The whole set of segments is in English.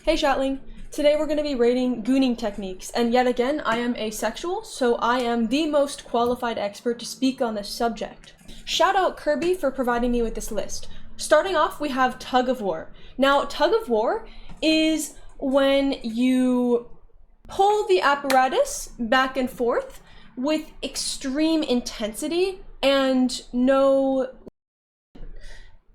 Hey Chatling! Today we're going to be rating gooning techniques, and yet again I am asexual, so I am the most qualified expert to speak on this subject. Shout out Kirby for providing me with this list. Starting off, we have tug of war. Now, tug of war is when you pull the apparatus back and forth with extreme intensity and no...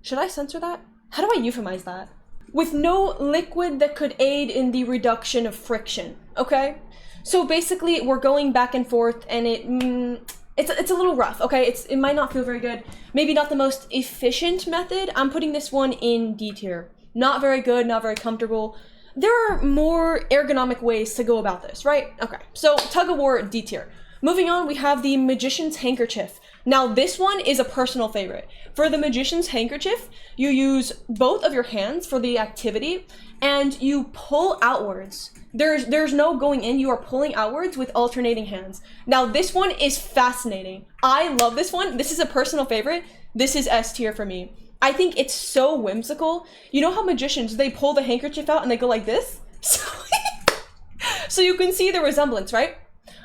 Should I censor that? How do I euphemize that? With no liquid that could aid in the reduction of friction, okay? So basically, we're going back and forth, and it's a little rough, okay? It might not feel very good. Maybe not the most efficient method. I'm putting this one in D tier. Not very good, not very comfortable. There are more ergonomic ways to go about this, right? Okay, so tug of war, D tier. Moving on, we have the magician's handkerchief. Now, this one is a personal favorite. For the magician's handkerchief, you use both of your hands for the activity, and you pull outwards. There's no going in, you are pulling outwards with alternating hands. Now, this one is fascinating. I love this one. This is a personal favorite. This is S tier for me. I think it's so whimsical. You know how magicians, they pull the handkerchief out and they go like this? So you can see the resemblance, right?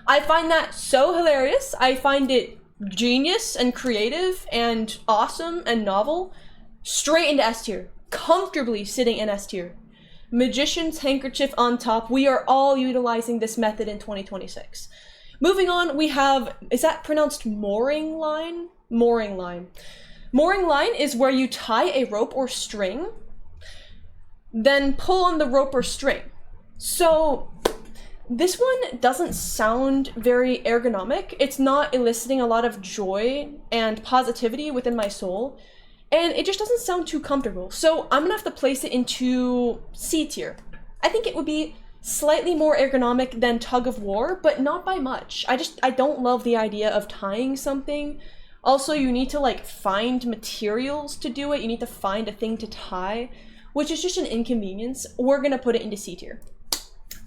I find that so hilarious. I find it genius and creative and awesome and novel. Straight into S tier. Comfortably sitting in S tier. Magician's handkerchief on top. We are all utilizing this method in 2026. Moving on, we have, is that pronounced mooring line? Mooring line. Mooring line is where you tie a rope or string, then pull on the rope or string. So this one doesn't sound very ergonomic. It's not eliciting a lot of joy and positivity within my soul, and it just doesn't sound too comfortable. So I'm gonna have to place it into C tier. I think it would be slightly more ergonomic than tug of war, but not by much. I don't love the idea of tying something. Also, you need to like find materials to do it. You need to find a thing to tie, which is just an inconvenience. We're gonna put it into C tier.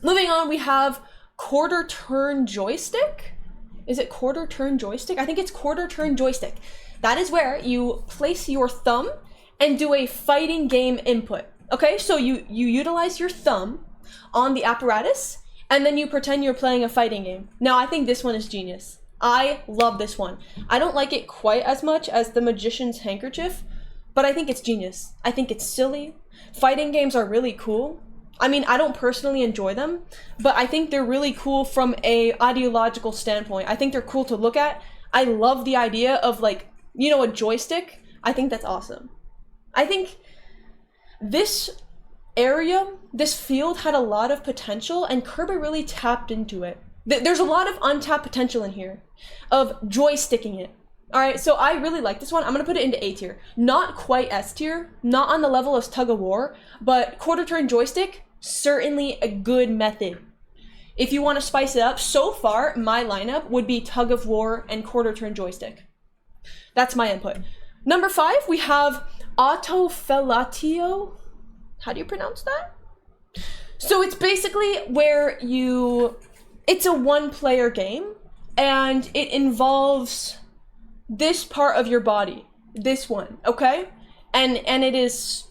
Moving on, we have quarter turn joystick. Is it quarter turn joystick? I think it's quarter turn joystick. That is where you place your thumb and do a fighting game input. Okay, so you utilize your thumb on the apparatus and then you pretend you're playing a fighting game. Now, I think this one is genius. I love this one. I don't like it quite as much as the magician's handkerchief, but I think it's genius. I think it's silly. Fighting games are really cool. I mean, I don't personally enjoy them, but I think they're really cool from a ideological standpoint. I think they're cool to look at. I love the idea of like, you know, a joystick. I think that's awesome. I think this area, this field had a lot of potential and Kirby really tapped into it. There's a lot of untapped potential in here of joysticking it. All right, so I really like this one. I'm gonna put it into A tier. Not quite S tier, not on the level of tug of war, but quarter turn joystick, certainly a good method. If you want to spice it up, so far my lineup would be tug of war and quarter turn joystick. That's my input. Number 5, we have autofellatio. How do you pronounce that? So it's basically where it's a one-player game, and it involves this part of your body, this one, okay? And it is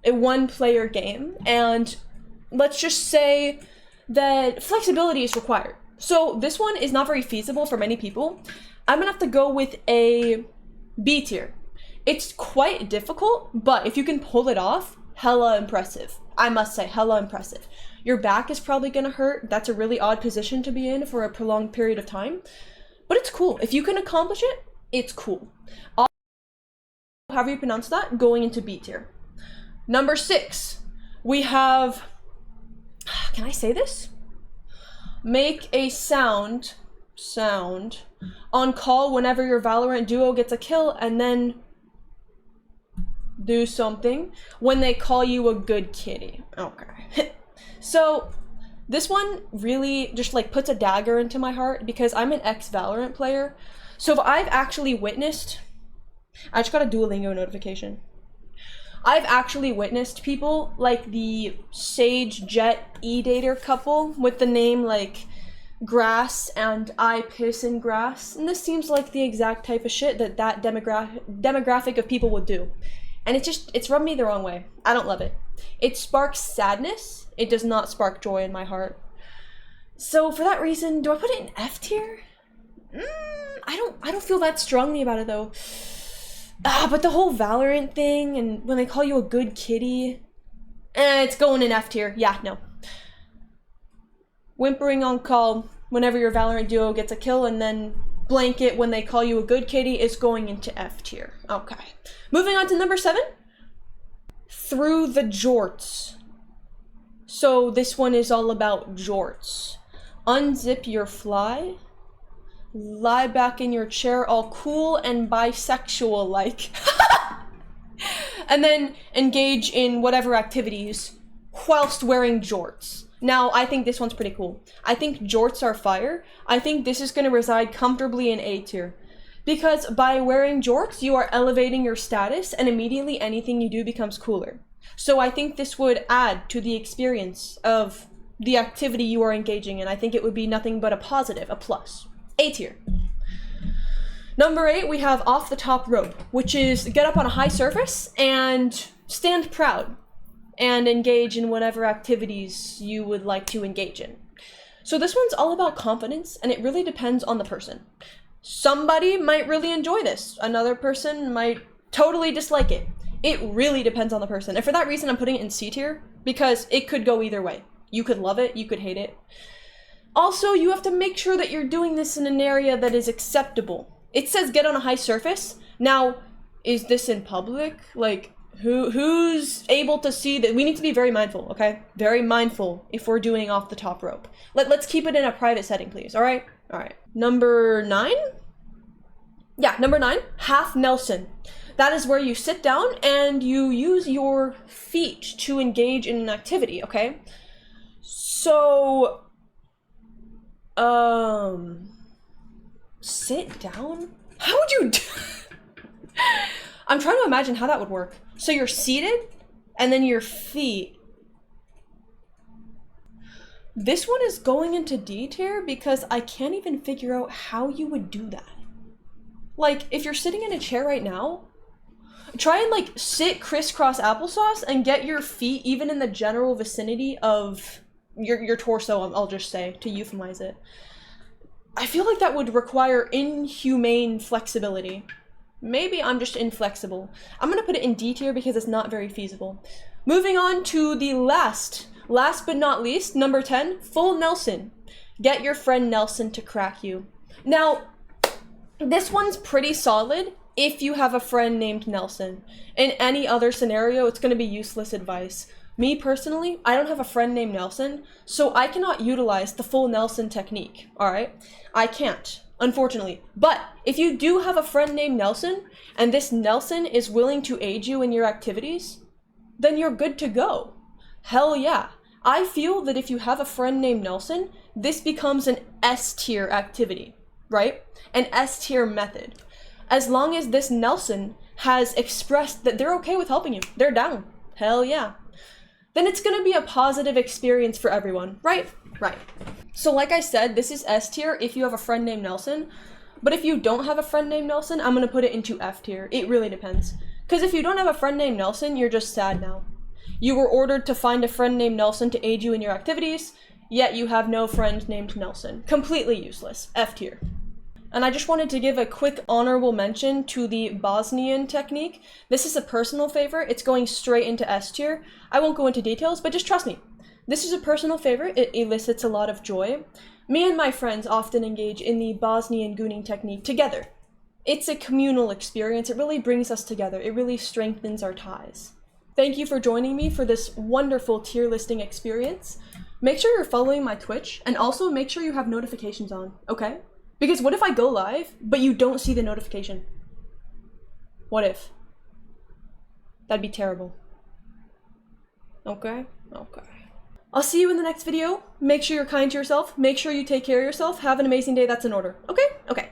a one-player game, and let's just say that flexibility is required. So this one is not very feasible for many people. I'm gonna have to go with a B tier. It's quite difficult, but if you can pull it off, hella impressive. I must say, hella impressive. Your back is probably gonna hurt. That's a really odd position to be in for a prolonged period of time, but it's cool. If you can accomplish it, it's cool. However you pronounce that, going into B tier. Number 6, we have, can I say this? Make a sound on call whenever your Valorant duo gets a kill, and then do something when they call you a good kitty. Okay. So this one really just like puts a dagger into my heart because I'm an ex-Valorant player. So if I've actually witnessed, I just got a Duolingo notification. I've actually witnessed people like the Sage Jet E-Dater couple with the name like Grass and I Piss in Grass. And this seems like the exact type of shit that demographic of people would do. And it's rubbed me the wrong way. I don't love it. It sparks sadness. It does not spark joy in my heart. So for that reason, do I put it in F tier? I don't feel that strongly about it though. But the whole Valorant thing, and when they call you a good kitty, it's going in F tier. Yeah, no. Whimpering on call whenever your Valorant duo gets a kill, and then blanket when they call you a good kitty is going into F tier. Okay. Moving on to number 7. Through the jorts. So this one is all about jorts. Unzip your fly. Lie back in your chair all cool and bisexual like. And then engage in whatever activities whilst wearing jorts. Now, I think this one's pretty cool. I think jorts are fire. I think this is going to reside comfortably in A tier. Because by wearing jorts, you are elevating your status, and immediately anything you do becomes cooler. So I think this would add to the experience of the activity you are engaging in. I think it would be nothing but a positive, a plus. A tier. Number 8, we have off the top rope, which is get up on a high surface and stand proud and engage in whatever activities you would like to engage in. So this one's all about confidence, and it really depends on the person. Somebody might really enjoy this. Another person might totally dislike it. It really depends on the person. And for that reason, I'm putting it in C tier, because it could go either way. You could love it, you could hate it. Also, you have to make sure that you're doing this in an area that is acceptable. It says get on a high surface. Now, is this in public? Like, who's able to see that? We need to be very mindful, okay? Very mindful if we're doing off the top rope. Let's keep it in a private setting, please, all right? All right. Number 9? Yeah, number 9, half Nelson. That is where you sit down and you use your feet to engage in an activity, okay? So, sit down? How would you do? I'm trying to imagine how that would work. So you're seated, and then your feet. This one is going into D tier because I can't even figure out how you would do that. Like, if you're sitting in a chair right now, try and like sit crisscross applesauce and get your feet even in the general vicinity of your torso, I'll just say, to euphemize it. I feel like that would require inhumane flexibility. Maybe I'm just inflexible. I'm gonna put it in D tier because it's not very feasible. Moving on to the last but not least, number 10, full Nelson. Get your friend Nelson to crack you. Now, this one's pretty solid if you have a friend named Nelson. In any other scenario, it's gonna be useless advice. Me personally, I don't have a friend named Nelson, so I cannot utilize the full Nelson technique, alright? I can't, unfortunately. But if you do have a friend named Nelson, and this Nelson is willing to aid you in your activities, then you're good to go. Hell yeah. I feel that if you have a friend named Nelson, this becomes an S tier activity, right? An S tier method. As long as this Nelson has expressed that they're okay with helping you, they're down. Hell yeah. Then it's gonna be a positive experience for everyone, right? Right. So like I said, this is S tier if you have a friend named Nelson, but if you don't have a friend named Nelson, I'm gonna put it into F tier. It really depends. Because if you don't have a friend named Nelson, you're just sad now. You were ordered to find a friend named Nelson to aid you in your activities, yet you have no friend named Nelson. Completely useless. F tier. And I just wanted to give a quick honorable mention to the Bosnian technique. This is a personal favorite. It's going straight into S tier. I won't go into details, but just trust me. This is a personal favorite. It elicits a lot of joy. Me and my friends often engage in the Bosnian gooning technique together. It's a communal experience. It really brings us together. It really strengthens our ties. Thank you for joining me for this wonderful tier listing experience. Make sure you're following my Twitch, and also make sure you have notifications on, okay? Because what if I go live, but you don't see the notification? What if? That'd be terrible. Okay? Okay. I'll see you in the next video. Make sure you're kind to yourself. Make sure you take care of yourself. Have an amazing day. That's in order. Okay? Okay.